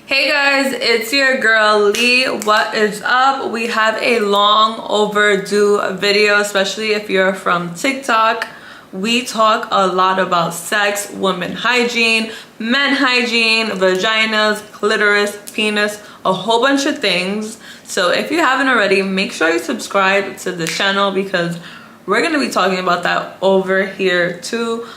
Hey guys, it's your girl Lee. What is up? We have a long overdue video, especially if you're from TikTok. We talk a lot about sex, women hygiene, men hygiene, vaginas, clitoris, penis, a whole bunch of things. So if you haven't already, make sure you subscribe to the channel because we're going to be talking about that over here too.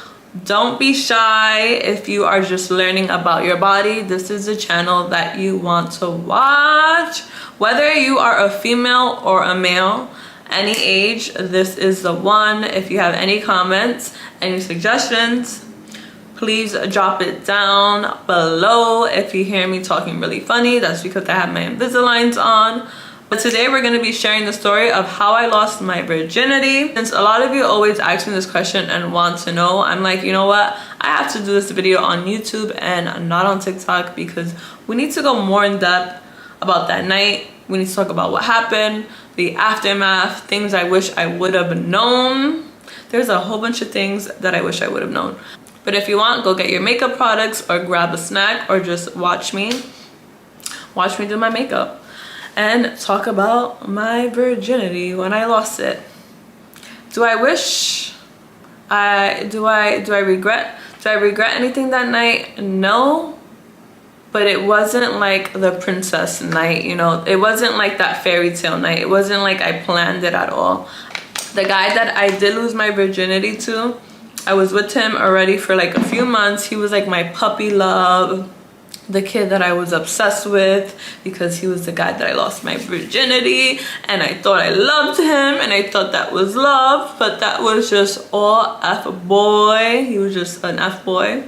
Don't be shy if you are just learning about your body. This is a channel that you want to watch. Whether you are a female or a male, any age, this is the one. If you have any comments, any suggestions, please drop it down below. If you hear me talking really funny, that's because I have my Invisaligns on. But today we're going to be sharing the story of how I lost my virginity. Since a lot of you always ask me this question and want to know, I'm like, you know what? I have to do this video on YouTube and not on TikTok because we need to go more in depth about that night. We need to talk about what happened, the aftermath, things I wish I would have known. There's a whole bunch of things that I wish I would have known. But if you want, go get your makeup products or grab a snack or just watch me do my makeup and talk about my virginity when I lost it. Do I regret anything that night? No, but it wasn't like the princess night, you know. It wasn't like that fairy tale night. It wasn't like I planned it at all. The guy that I did lose my virginity to, I was with him already for like a few months. He was like my puppy love, the kid that I was obsessed with because he was the guy that I lost my virginity, and I thought I loved him and I thought that was love, but that was just all F-boy. He was just an F-boy.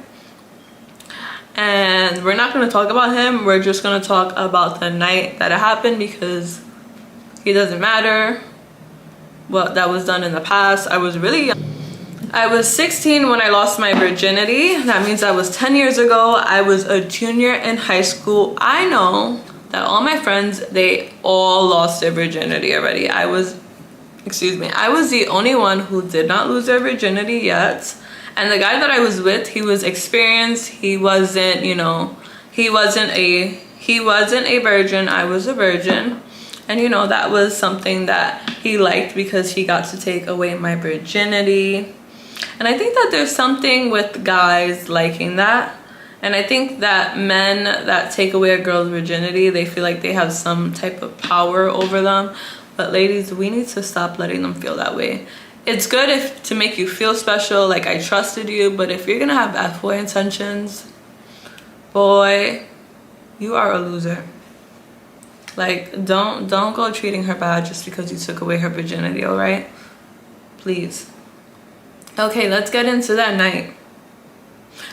And we're not going to talk about him. We're just going to talk about the night that it happened because it doesn't matter what that was done in the past. I was really young. I was 16 when I lost my virginity. That means that was 10 years ago. I was a junior in high school. I know that all my friends, they all lost their virginity already. I was the only one who did not lose their virginity yet. And the guy that I was with, he was experienced. He wasn't, you know, he wasn't a virgin. I was a virgin. And you know, that was something that he liked because he got to take away my virginity. And I think that there's something with guys liking that. And I think that men that take away a girl's virginity, they feel like they have some type of power over them. But ladies, we need to stop letting them feel that way. It's good to make you feel special, like I trusted you. But if you're gonna have F-boy intentions, boy, you are a loser. Like, don't go treating her bad just because you took away her virginity, all right? Please. Okay, let's get into that night.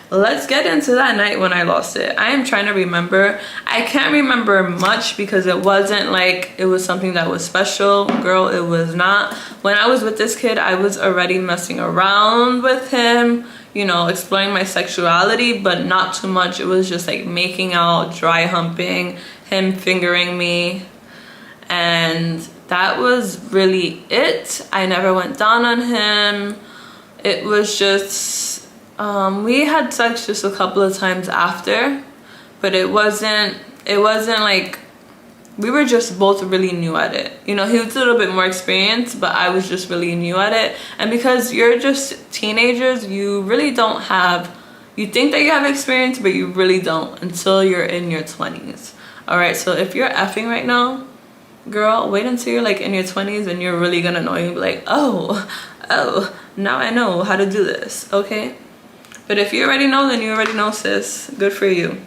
Let's get into that night when I lost it. I am trying to remember. I can't remember much because it wasn't like it was something that was special. Girl, it was not. When I was with this kid, I was already messing around with him, you know, exploring my sexuality, but not too much. It was just like making out, dry humping, him fingering me, and that was really it. I never went down on him. It was just we had sex just a couple of times after, but it wasn't like, we were just both really new at it. You know, he was a little bit more experienced, but I was just really new at it. And because you're just teenagers, you really don't have, you think that you have experience, but you really don't until you're in your 20s. All right, so if you're effing right now, girl, wait until you're like in your 20s and you're really gonna know. You'll be like, oh, now I know how to do this, okay? But if you already know, then you already know, sis. Good for you.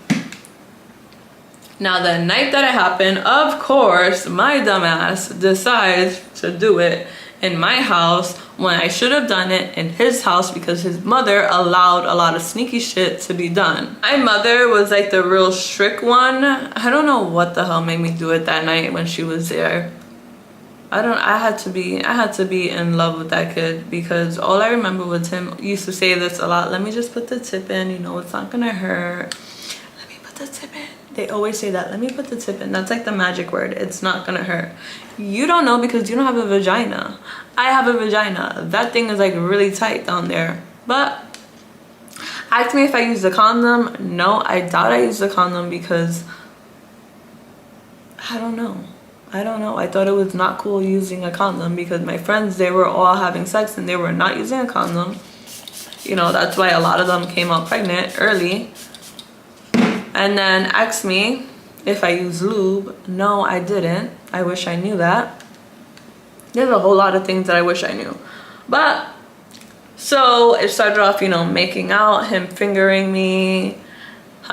Now, the night that it happened, of course, my dumbass decides to do it in my house when I should have done it in his house because his mother allowed a lot of sneaky shit to be done. My mother was like the real strict one. I don't know what the hell made me do it that night when she was there. I had to be in love with that kid because all I remember was him used to say this a lot. Let me just put the tip in, you know, it's not gonna hurt. Let me put the tip in. They always say that. Let me put the tip in. That's like the magic word. It's not gonna hurt. You don't know because you don't have a vagina. I have a vagina. That thing is like really tight down there. But ask me if I used a condom. No, I doubt I used a condom because I don't know. I thought it was not cool using a condom because my friends, they were all having sex and they were not using a condom. You know, that's why a lot of them came out pregnant early. And then asked me if I use lube. No, I didn't. I wish I knew that. There's a whole lot of things that I wish I knew. But, so it started off, you know, making out, him fingering me,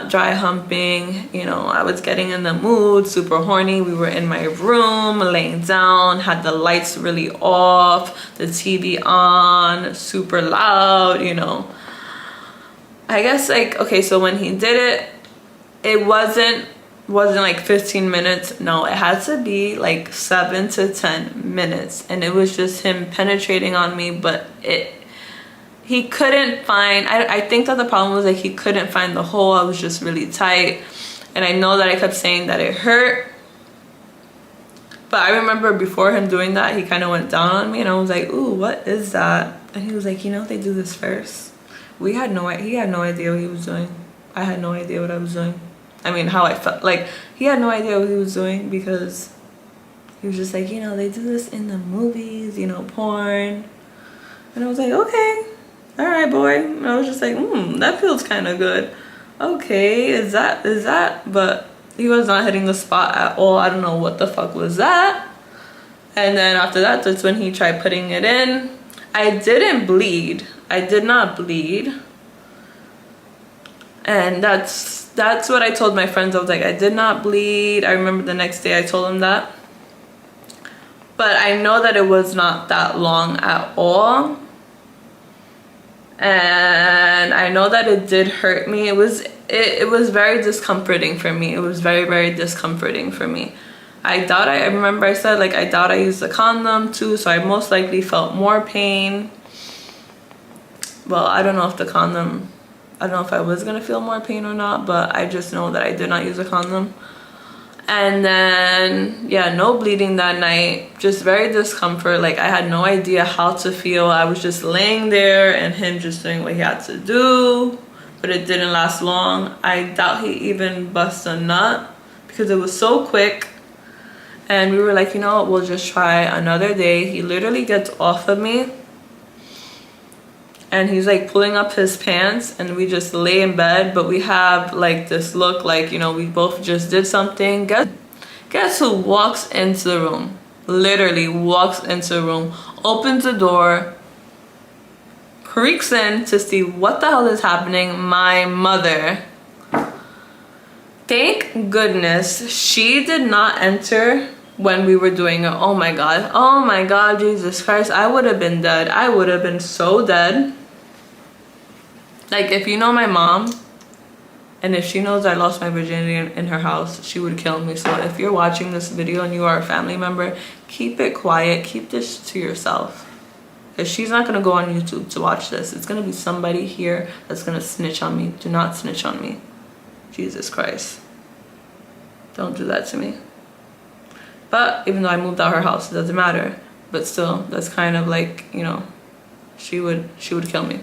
dry humping. You know, I was getting in the mood, super horny. We were in my room, laying down, had the lights really off, the TV on, super loud, you know. I guess, like, okay, so when he did it, it wasn't like 15 minutes. No, it had to be like 7 to 10 minutes. And it was just him penetrating on me, but he couldn't find, I think that the problem was like he couldn't find the hole. I was just really tight. And I know that I kept saying that it hurt. But I remember before him doing that, he kind of went down on me and I was like, ooh, what is that? And he was like, you know, they do this first. He had no idea what he was doing. I had no idea what I was doing. I mean, how I felt. Like, he had no idea what he was doing because he was just like, you know, they do this in the movies, you know, porn. And I was like, okay, all right, boy. And I was just like, that feels kind of good. Okay, is that? But he was not hitting the spot at all. I don't know what the fuck was that. And then after that, that's when he tried putting it in. I didn't bleed. I did not bleed. And that's what I told my friends. I was like, I did not bleed. I remember the next day I told them that. But I know that it was not that long at all. And I know that it did hurt me. It was very discomforting for me. It was very, very discomforting for me. I remember I said, like, I doubt I used a condom too, so I most likely felt more pain. Well, I don't know if I was gonna feel more pain or not, but I just know that I did not use a condom. And then, yeah, no bleeding that night, just very discomfort. Like, I had no idea how to feel. I was just laying there and him just doing what he had to do, but it didn't last long. I doubt he even bust a nut because it was so quick. And we were like, you know what, we'll just try another day. He literally gets off of me and he's like pulling up his pants and we just lay in bed, but we have like this look like, you know, we both just did something. Guess who walks into the room? Literally walks into the room, opens the door, creaks in to see what the hell is happening. My mother. Thank goodness she did not enter when we were doing it. Oh my god, Jesus Christ, I would have been dead. I would have been so dead. Like, if you know my mom, and if she knows I lost my virginity in her house, she would kill me. So if you're watching this video and you are a family member, keep it quiet. Keep this to yourself. Because she's not going to go on YouTube to watch this. It's going to be somebody here that's going to snitch on me. Do not snitch on me. Jesus Christ. Don't do that to me. But even though I moved out her house, it doesn't matter. But still, that's kind of like, you know, she would kill me.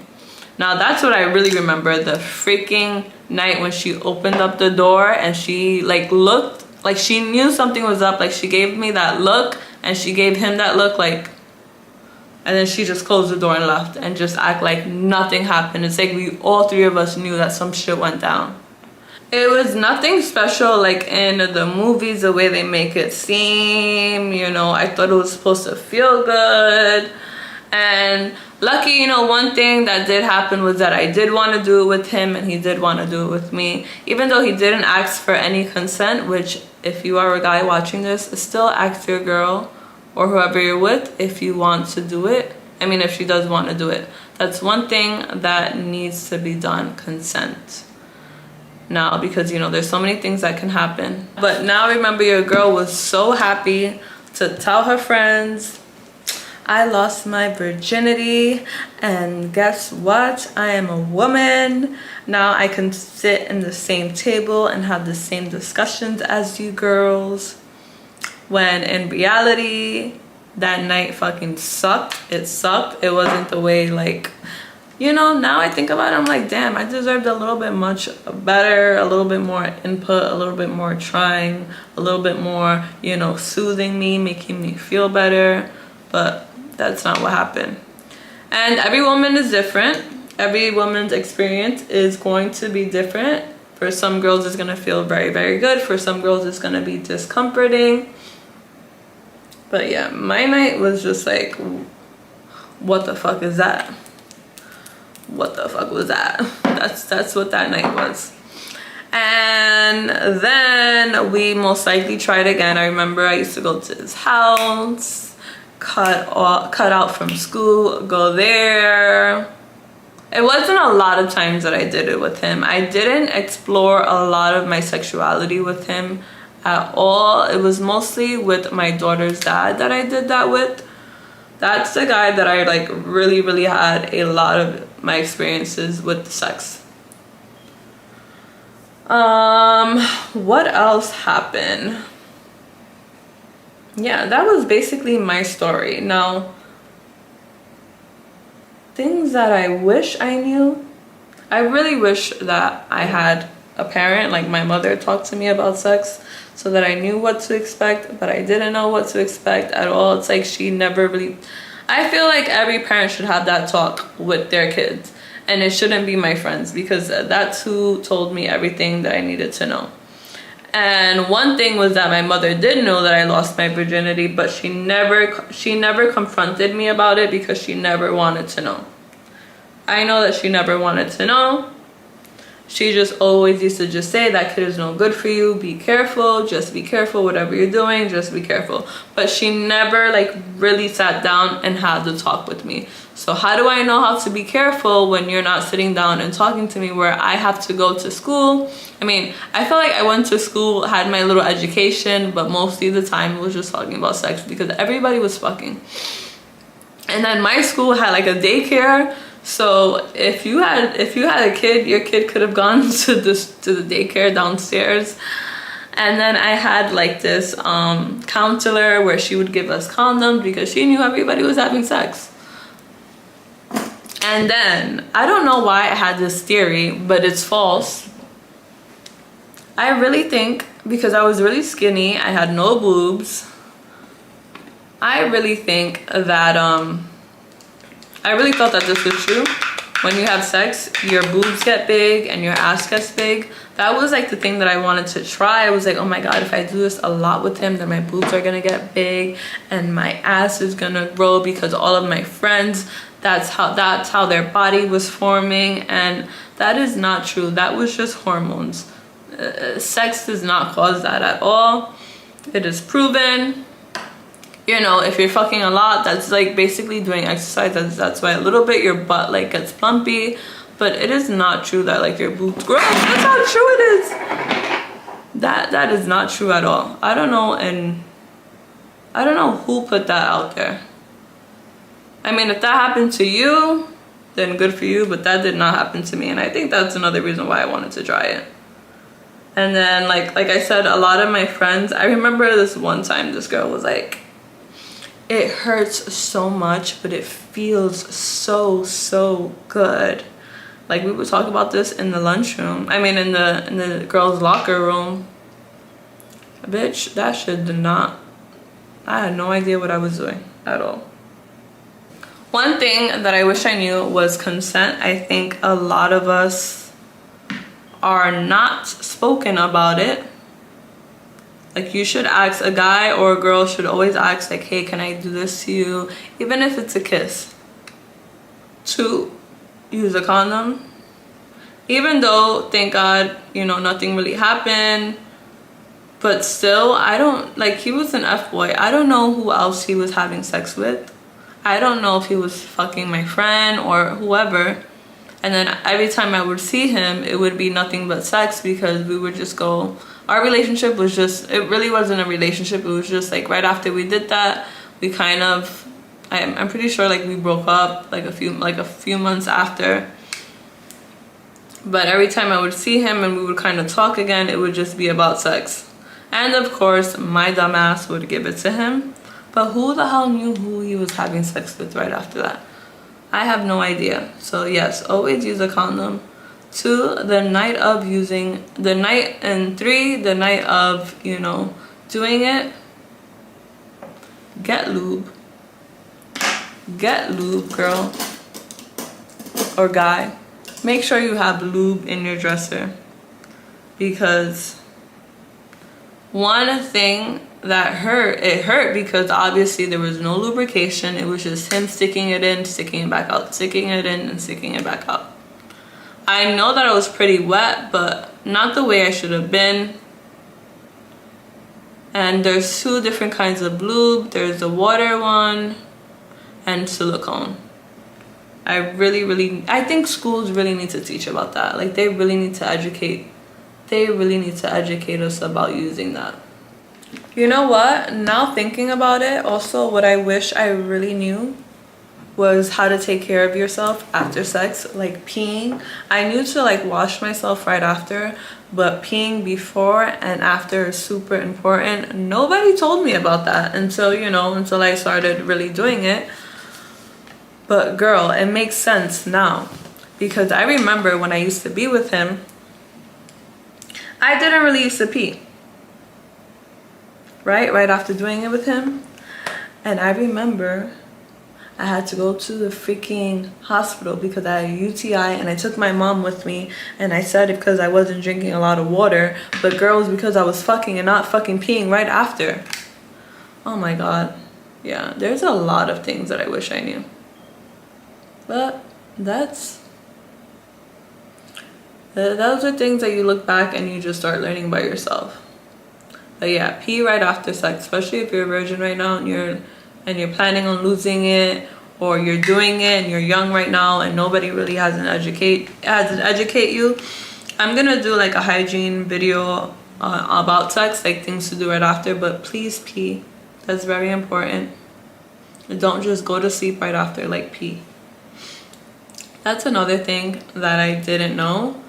Now that's what I really remember, the freaking night when she opened up the door and she like looked like she knew something was up. Like, she gave me that look and she gave him that look, like, and then she just closed the door and left and just act like nothing happened. It's like we all three of us knew that some shit went down. It was nothing special like in the movies, the way they make it seem, you know. I thought it was supposed to feel good. And lucky, you know, one thing that did happen was that I did want to do it with him and he did want to do it with me. Even though he didn't ask for any consent, which if you are a guy watching this, still ask your girl or whoever you're with if you want to do it. I mean, if she does want to do it. That's one thing that needs to be done, consent. Now, because, you know, there's so many things that can happen. But now remember, your girl was so happy to tell her friends, I lost my virginity, and guess what? I am a woman. Now I can sit in the same table and have the same discussions as you girls. When in reality, that night fucking sucked. It sucked. It wasn't the way, like, you know, now I think about it, I'm like, damn, I deserved a little bit much better, a little bit more input, a little bit more trying, a little bit more, you know, soothing me, making me feel better. But that's not what happened. And every woman is different. Every woman's experience is going to be different. For some girls, it's going to feel very, very good. For some girls, it's going to be discomforting. But yeah, my night was just like, what the fuck is that? What the fuck was that? That's what that night was. And then we most likely tried again. I remember I used to go to his house, cut out from school, go there. It wasn't a lot of times that I did it with him. I didn't explore a lot of my sexuality with him at all. It was mostly with my daughter's dad that I did that with. That's the guy that I like really had a lot of my experiences with sex. What else happened? Yeah, that was basically my story. Now, things that I wish I knew. I really wish that I had a parent, like my mother, talk to me about sex so that I knew what to expect, but I didn't know what to expect at all. It's like she never really... I feel like every parent should have that talk with their kids, and it shouldn't be my friends, because that's who told me everything that I needed to know. And one thing was that my mother did know that I lost my virginity, but she never confronted me about it because she never wanted to know. I know that she never wanted to know. She just always used to just say, that kid is no good for you, be careful, just be careful, whatever you're doing, just be careful. But she never like really sat down and had to talk with me. So how do I know how to be careful when you're not sitting down and talking to me, where I have to go to school? I mean, I feel like I went to school, had my little education, but mostly the time it was just talking about sex because everybody was fucking. And then my school had like a daycare. So if you had a kid, your kid could have gone to the daycare downstairs. And then I had like this counselor where she would give us condoms because she knew everybody was having sex. And then I don't know why I had this theory, but it's false. I really think because I was really skinny, I had no boobs. I really think that I really thought that this was true. When you have sex, your boobs get big and your ass gets big. That was like the thing that I wanted to try. I was like, oh my god, if I do this a lot with him, then my boobs are gonna get big and my ass is gonna grow, because all of my friends, that's how their body was forming. And that is not true. That was just hormones. Sex does not cause that at all. It is proven. You know, if you're fucking a lot, that's like basically doing exercise. That's why a little bit your butt like gets plumpy. But it is not true that like your boobs grow. That's how true it is. That is not true at all. I don't know, and I don't know who put that out there. I mean, if that happened to you, then good for you, but that did not happen to me. And I think that's another reason why I wanted to try it. And then like I said, a lot of my friends, I remember this one time this girl was like, it hurts so much, but it feels so good. Like, we would talk about this in the lunchroom. I mean, in the girls' locker room. Bitch, that shit did not... I had no idea what I was doing at all. One thing that I wish I knew was consent. I think a lot of us are not spoken about it. Like, you should ask, a guy or a girl should always ask, like, hey, can I do this to you? Even if it's a kiss. 2, use a condom. Even though, thank God, you know, nothing really happened. But still, I don't, like, he was an F-boy. I don't know who else he was having sex with. I don't know if he was fucking my friend or whoever. And then every time I would see him, it would be nothing but sex, because we would just go... Our relationship was just... It really wasn't a relationship. It was just, like, right after we did that, we kind of... I'm pretty sure, like, we broke up, like, a few months after. But every time I would see him and we would kind of talk again, it would just be about sex. And, of course, my dumbass would give it to him. But who the hell knew who he was having sex with right after that? I have no idea. So yes, always use a condom. 2, the night of using the night, and 3, the night of, you know, doing it, get lube. Get lube, girl or guy. Make sure you have lube in your dresser, because one thing that hurt because obviously there was no lubrication. It was just him sticking it in, sticking it back out, sticking it in and sticking it back out. I know that I was pretty wet, but not the way I should have been. And there's 2 different kinds of lube. There's the water one and silicone. I think schools really need to teach about that. Like, they really need to educate us about using that. You know what? Now thinking about it, also what I wish I really knew was how to take care of yourself after sex, like peeing. I knew to like wash myself right after, but peeing before and after is super important. Nobody told me about that until, you know, until I started really doing it. But girl, it makes sense now, because I remember when I used to be with him, I didn't really used to pee. Right after doing it with him. And I remember I had to go to the freaking hospital because I had a UTI, and I took my mom with me, and I said it because I wasn't drinking a lot of water, but girl, it was because I was fucking and not fucking peeing right after. Oh my god. Yeah, there's a lot of things that I wish I knew. But those are things that you look back and you just start learning by yourself. But yeah, pee right after sex, especially if you're a virgin right now and you're planning on losing it, or you're doing it and you're young right now and nobody really hasn't educate you. I'm gonna do like a hygiene video about sex, like things to do right after, but please pee. That's very important. Don't just go to sleep right after, like pee. That's another thing that I didn't know.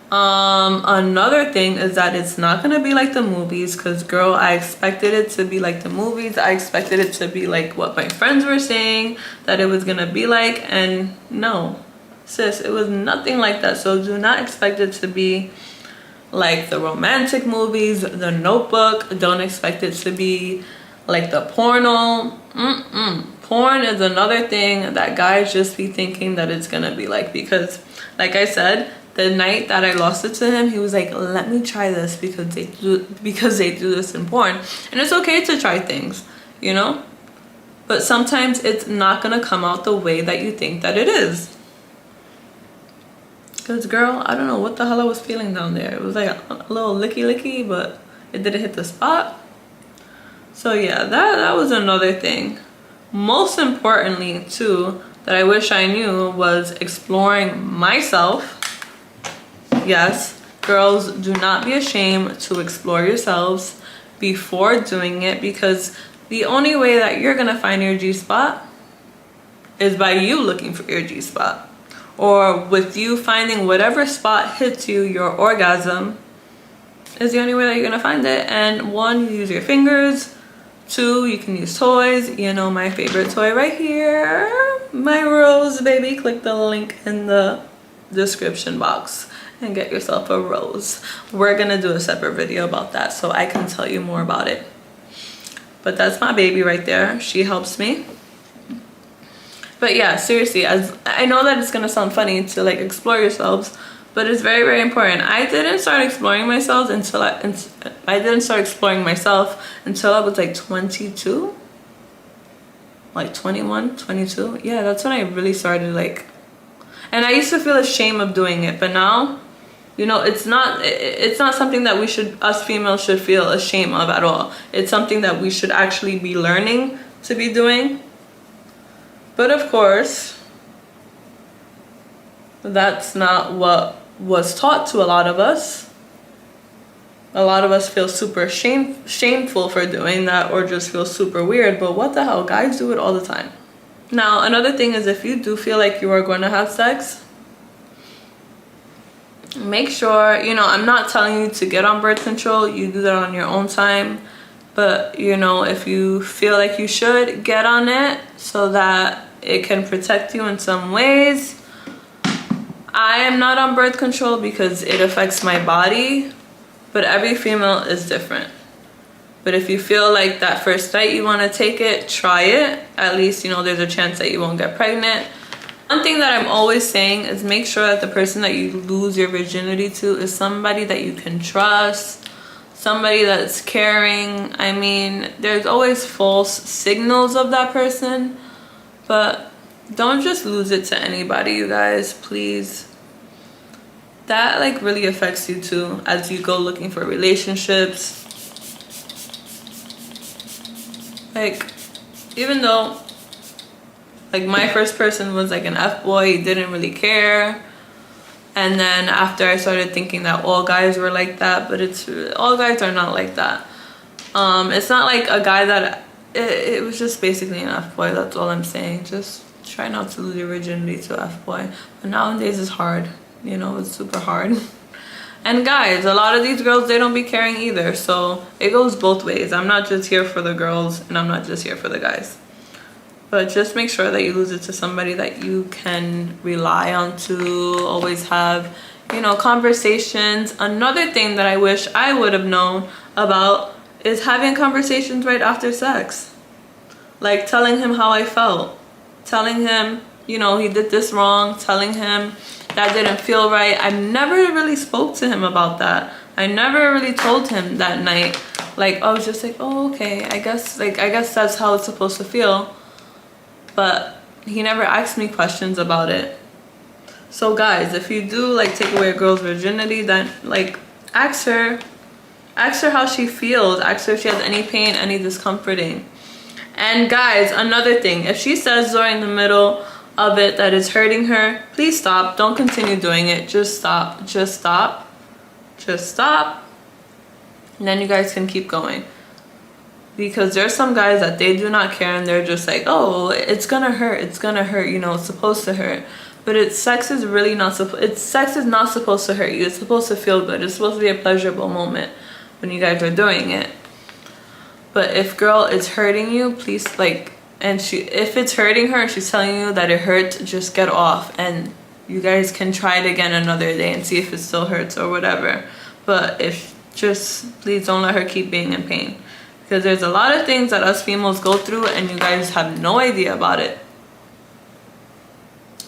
Another thing is that it's not gonna be like the movies, because girl, I expected it to be like the movies. I expected it to be like what my friends were saying that it was gonna be like, and no, sis, it was nothing like that. So do not expect it to be like the romantic movies, The Notebook. Don't expect it to be like the porno. Porn is another thing that guys just be thinking that it's gonna be like, because like I said, the night that I lost it to him, he was like, let me try this because they do this in porn. And it's okay to try things, you know, but sometimes it's not gonna come out the way that you think that it is. Because girl, I don't know what the hell I was feeling down there. It was like a little licky, but it didn't hit the spot. So yeah, that was another thing. Most importantly too, that I wish I knew, was exploring myself. Yes, girls, do not be ashamed to explore yourselves before doing it, because the only way that you're gonna find your G-spot is by you looking for your G-spot, or with you finding whatever spot hits you, your orgasm is the only way that you're gonna find it. And 1, you use your fingers. 2, you can use toys. You know, my favorite toy right here, my rose baby. Click the link in the description box and get yourself a rose. We're gonna do a separate video about that, so I can tell you more about it. But that's my baby right there. She helps me. But yeah, seriously, as I know that it's gonna sound funny to like explore yourselves, but it's very, very important. I didn't start exploring myself until I didn't start exploring myself until I was like 22, like 21, 22. Yeah, that's when I really started, like, and I used to feel ashamed of doing it, but now, you know, it's not something that us females should feel ashamed of at all. It's something that we should actually be learning to be doing. But of course, that's not what was taught to a lot of us. A lot of us feel super shameful for doing that, or just feel super weird, but what the hell, guys do it all the time. Now, another thing is, if you do feel like you are going to have sex, make sure, you know, I'm not telling you to get on birth control. You do that on your own time. But, you know, if you feel like you should, get on it so that it can protect you in some ways. I am not on birth control because it affects my body, but every female is different. But if you feel like that first night you want to take it, try it. At least, you know, there's a chance that you won't get pregnant. One thing that I'm always saying is make sure that the person that you lose your virginity to is somebody that you can trust, somebody that's caring. I mean, there's always false signals of that person, but don't just lose it to anybody, you guys, please. That like really affects you too as you go looking for relationships. Like, even though like my first person was like an F-boy, he didn't really care. And then after I started thinking that all guys were like that, but all guys are not like that. It's not like a guy that, it was just basically an F-boy, that's all I'm saying. Just try not to lose your virginity to F-boy. But nowadays it's hard, you know, it's super hard. And guys, a lot of these girls, they don't be caring either. So it goes both ways. I'm not just here for the girls and I'm not just here for the guys. But just make sure that you lose it to somebody that you can rely on to always have, you know, conversations. Another thing that I wish I would have known about is having conversations right after sex. Like telling him how I felt. Telling him, you know, he did this wrong. Telling him that didn't feel right. I never really spoke to him about that. I never really told him that night. Like, I was just like, oh, okay. I guess that's how it's supposed to feel. But he never asked me questions about it. So guys, if you do like take away a girl's virginity, then like ask her how she feels. Ask her if she has any pain, any discomforting. And guys, another thing, if she says during the middle of it that it's hurting her, please stop. Don't continue doing it. Just stop. Just stop. Just stop. And then you guys can keep going. Because there's some guys that they do not care and they're just like, oh, it's gonna hurt, you know, it's supposed to hurt. But sex is not supposed to hurt you. It's supposed to feel good. It's supposed to be a pleasurable moment when you guys are doing it. But if girl is hurting you, please, like, if it's hurting her, she's telling you that it hurts, just get off and you guys can try it again another day and see if it still hurts or whatever. But please don't let her keep being in pain. Because there's a lot of things that us females go through and you guys have no idea about it.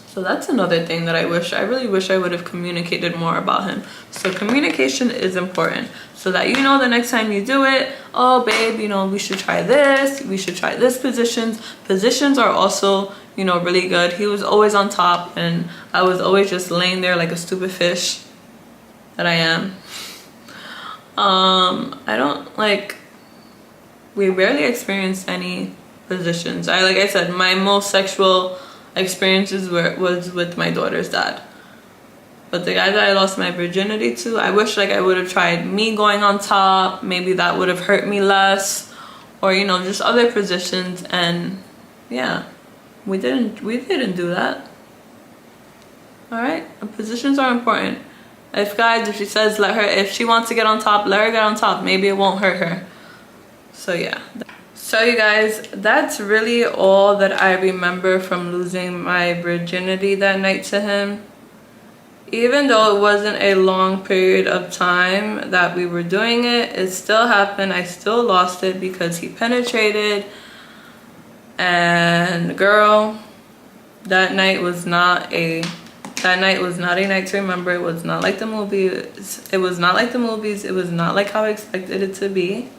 So that's another thing that I really wish I would have communicated more about him. So communication is important. So that you know the next time you do it, oh babe, you know, we should try this. We should try this positions. Positions are also, you know, really good. He was always on top and I was always just laying there like a stupid fish that I am. We rarely experienced any positions. Like I said, my most sexual experiences was with my daughter's dad. But the guy that I lost my virginity to, I wish like I would have tried me going on top. Maybe that would have hurt me less, or you know, just other positions. And yeah, we didn't do that. All right, positions are important. If she says if she wants to get on top, let her get on top. Maybe it won't hurt her. So yeah. So you guys, that's really all that I remember from losing my virginity that night to him. Even though it wasn't a long period of time that we were doing it, it still happened. I still lost it because he penetrated. And girl, that night was not a night to remember. It was not like the movies. It was not like the movies. It was not like how I expected it to be.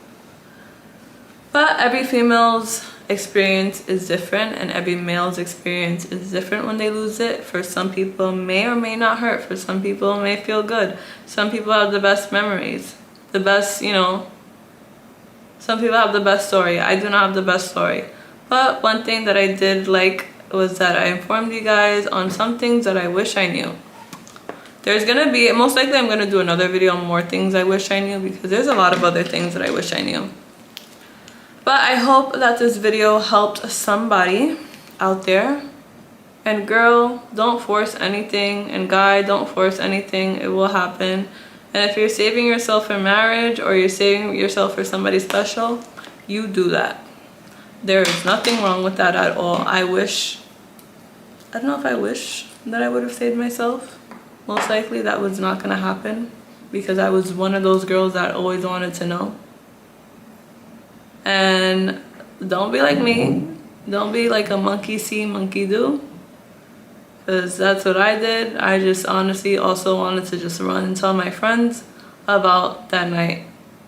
But every female's experience is different and every male's experience is different when they lose it. For some people, may or may not hurt. For some people, it may feel good. Some people have the best memories. The best, you know, some people have the best story. I do not have the best story. But one thing that I did like was that I informed you guys on some things that I wish I knew. There's gonna be, most likely I'm gonna do another video on more things I wish I knew because there's a lot of other things that I wish I knew. But I hope that this video helped somebody out there. And girl, don't force anything. And guy, don't force anything. It will happen. And if you're saving yourself for marriage or you're saving yourself for somebody special, you do that. There is nothing wrong with that at all. I wish I don't know if I wish that I would have saved myself. Most likely that was not gonna happen because I was one of those girls that always wanted to know. And don't be like me. Don't be like a monkey see, monkey do. Because that's what I did. I just honestly also wanted to just run and tell my friends about that night.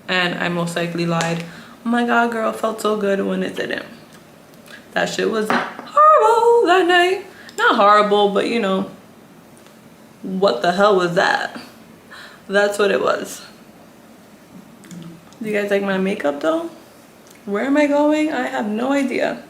And I most likely lied. Oh my god, girl, it felt so good when it didn't. That shit was horrible that night. Not horrible, but you know, what the hell was that? That's what it was. Do you guys like my makeup though? Where am I going? I have no idea.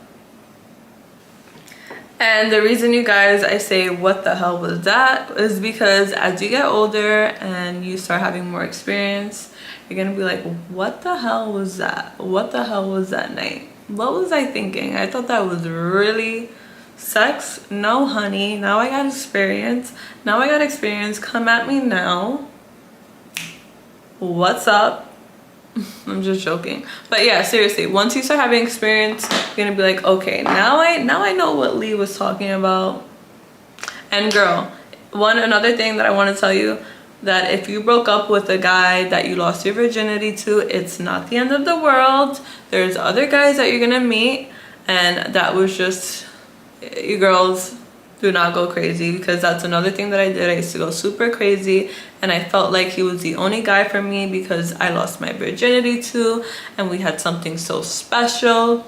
And the reason, you guys, I say what the hell was that is because as you get older and you start having more experience, you're gonna be like, what the hell was that? What the hell was that night? What was I thinking? I thought that was really sex. No, honey. Now I got experience. Now I got experience. Come at me now. What's up? I'm just joking. But yeah, seriously, once you start having experience, you're gonna be like, okay, now I know what Lee was talking about. And girl, another thing that I want to tell you, that if you broke up with a guy that you lost your virginity to, it's not the end of the world. There's other guys that you're gonna meet, and that was just, you girls, do not go crazy, because that's another thing that I did. I used to go super crazy, and I felt like he was the only guy for me because I lost my virginity to, and we had something so special.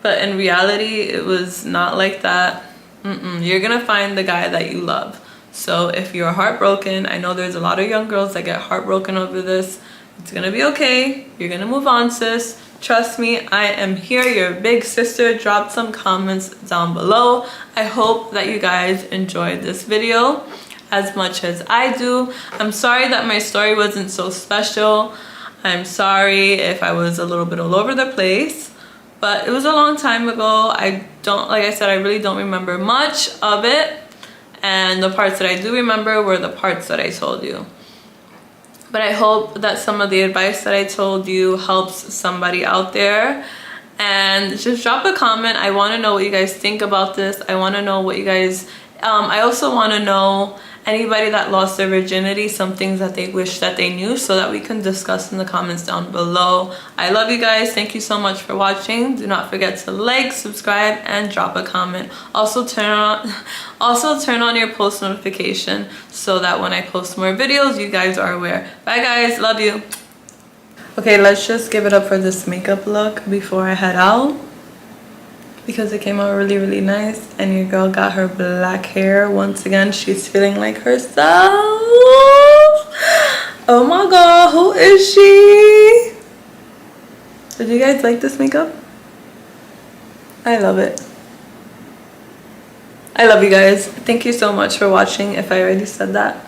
But in reality, it was not like that. You're gonna find the guy that you love. So if you're heartbroken, I know there's a lot of young girls that get heartbroken over this. It's gonna be okay. You're gonna move on, sis. Trust me, I am here, your big sister. Drop some comments down below. I hope that you guys enjoyed this video as much as I do. I'm sorry that my story wasn't so special. I'm sorry if I was a little bit all over the place, but it was a long time ago. Like I said, I really don't remember much of it. And the parts that I do remember were the parts that I told you. But I hope that some of the advice that I told you helps somebody out there. And just drop a comment. I want to know what you guys think about this. I want to know what you guys... I also want to know anybody that lost their virginity, some things that they wish that they knew, so that we can discuss in the comments down below. I love you guys. Thank you so much for watching. Do not forget to like, subscribe, and drop a comment. Also turn on your post notification so that when I post more videos, you guys are aware. Bye guys, love you. Okay, let's just give it up for this makeup look before I head out, because it came out really, really nice. And your girl got her black hair. Once again, she's feeling like herself. Oh my god, who is she? Did you guys like this makeup? I love it. I love you guys. Thank you so much for watching, if I already said that.